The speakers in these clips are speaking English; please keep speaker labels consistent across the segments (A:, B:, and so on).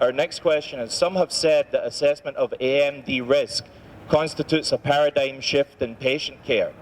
A: Our next question is, some have said that assessment of AMD risk constitutes a paradigm shift in patient care.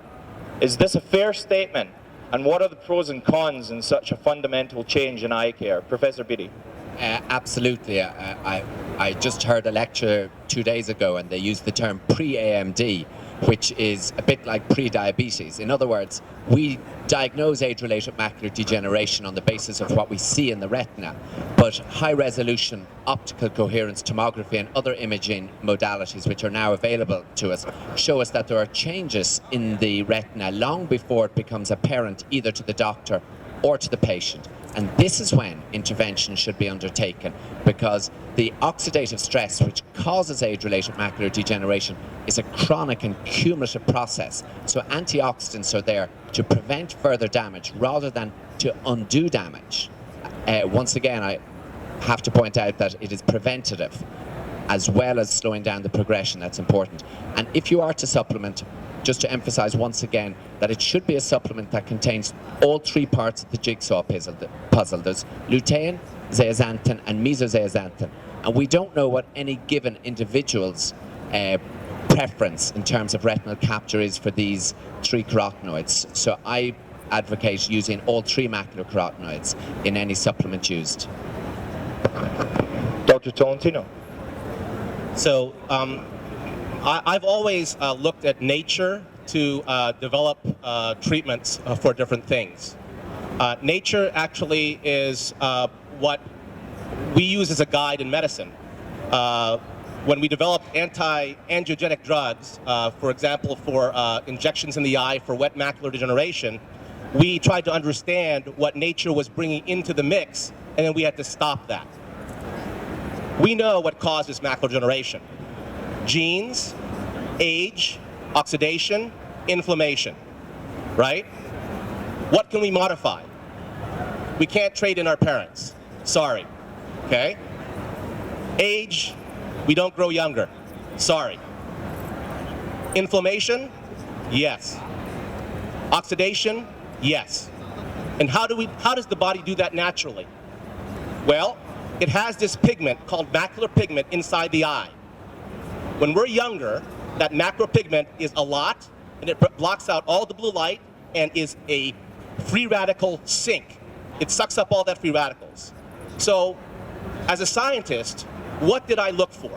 A: Is this a fair statement? And what are the pros and cons in such a fundamental change in eye care? Professor Beatty.
B: Absolutely. I just heard a lecture 2 days ago and they used the term pre-AMD, which is a bit like pre-diabetes. In other words, we diagnose age-related macular degeneration on the basis of what we see in the retina, but high-resolution optical coherence tomography and other imaging modalities which are now available to us show us that there are changes in the retina long before it becomes apparent either to the doctor or to the patient. And this is when intervention should be undertaken, because the oxidative stress which causes age-related macular degeneration is a chronic and cumulative process. So antioxidants are there to prevent further damage rather than to undo damage. Once again, I have to point out that it is preventative as well as slowing down the progression. That's important. And if you are to supplement, just to emphasize once again that it should be a supplement that contains all three parts of the jigsaw puzzle. There's lutein, zeaxanthin, and mesozeaxanthin. And we don't know what any given individual's preference in terms of retinal capture is for these three carotenoids. So I advocate using all three macular carotenoids in any supplement used.
A: Dr. Tolentino.
C: So I've always looked at nature to develop treatments for different things. Nature actually is what we use as a guide in medicine. When we developed anti-angiogenic drugs, for example, for injections in the eye for wet macular degeneration, we tried to understand what nature was bringing into the mix, and then we had to stop that. We know what causes macular degeneration. Genes, age, oxidation, inflammation, right? What can we modify? We can't trade in our parents. Sorry, okay? Age, we don't grow younger. Sorry. Inflammation? Yes. Oxidation? Yes. And how does the body do that naturally? Well, it has this pigment called macular pigment inside the eye. When we're younger, that macular pigment is a lot, and it blocks out all the blue light and is a free radical sink. It sucks up all that free radicals. So, as a scientist, what did I look for?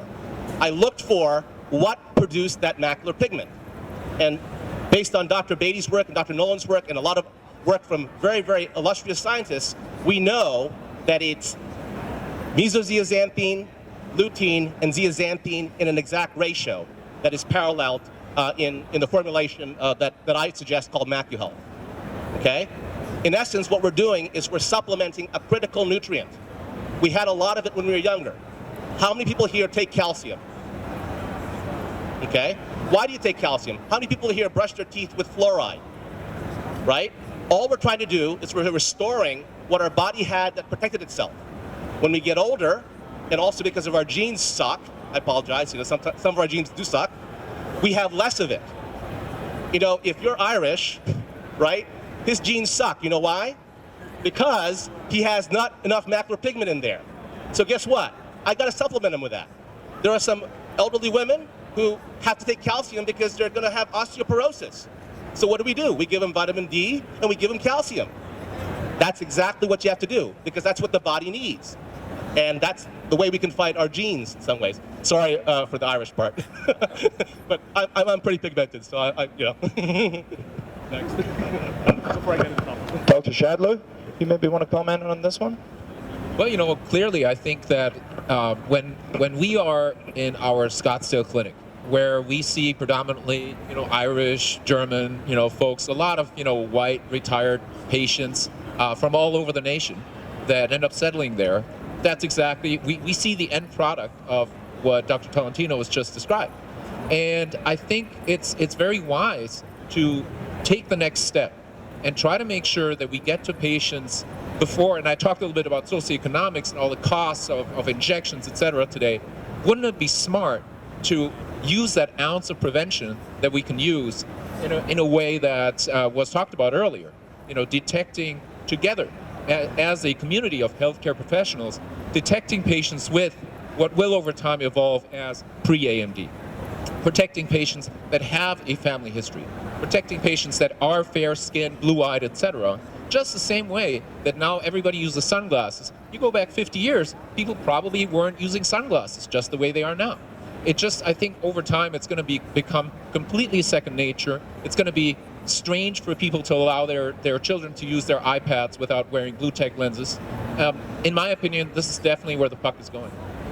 C: I looked for what produced that macular pigment. And based on Dr. Beatty's work and Dr. Nolan's work and a lot of work from very, very illustrious scientists, we know that it's mesozeaxanthin, lutein, and zeaxanthin in an exact ratio that is paralleled in the formulation that I suggest called Macuhealth. Okay? In essence, what we're doing is we're supplementing a critical nutrient. We had a lot of it when we were younger. How many people here take calcium? Okay? Why do you take calcium? How many people here brush their teeth with fluoride? Right? All we're trying to do is we're restoring what our body had that protected itself. When we get older, and also because of our genes suck, I apologize, some of our genes do suck, we have less of it. If you're Irish, right, his genes suck. You know why? Because he has not enough macular pigment in there. So guess what? I got to supplement him with that. There are some elderly women who have to take calcium because they're going to have osteoporosis. So what do? We give them vitamin D and we give them calcium. That's exactly what you have to do because that's what the body needs. And that's the way we can fight our genes in some ways. Sorry for the Irish part. But I'm pretty pigmented, so Next. Before I get into the
A: Dr. Shadlow, you maybe want to comment on this one?
D: Well, clearly I think that when we are in our Scottsdale clinic, where we see predominantly, Irish, German, folks, a lot of, white retired patients from all over the nation that end up settling there, that's exactly, we see the end product of what Dr. Tolentino has just described. And I think it's very wise to take the next step and try to make sure that we get to patients before, and I talked a little bit about socioeconomics and all the costs of injections, et cetera, today. Wouldn't it be smart to use that ounce of prevention that we can use in a way that was talked about earlier, detecting together as a community of healthcare professionals, detecting patients with what will over time evolve as pre-AMD, protecting patients that have a family history, protecting patients that are fair-skinned, blue-eyed, etc., just the same way that now everybody uses sunglasses. You go back 50 years, people probably weren't using sunglasses just the way they are now. It just, I think over time it's going to become completely second nature. It's going to be strange for people to allow their children to use their iPads without wearing blue tech lenses. In my opinion, this is definitely where the puck is going.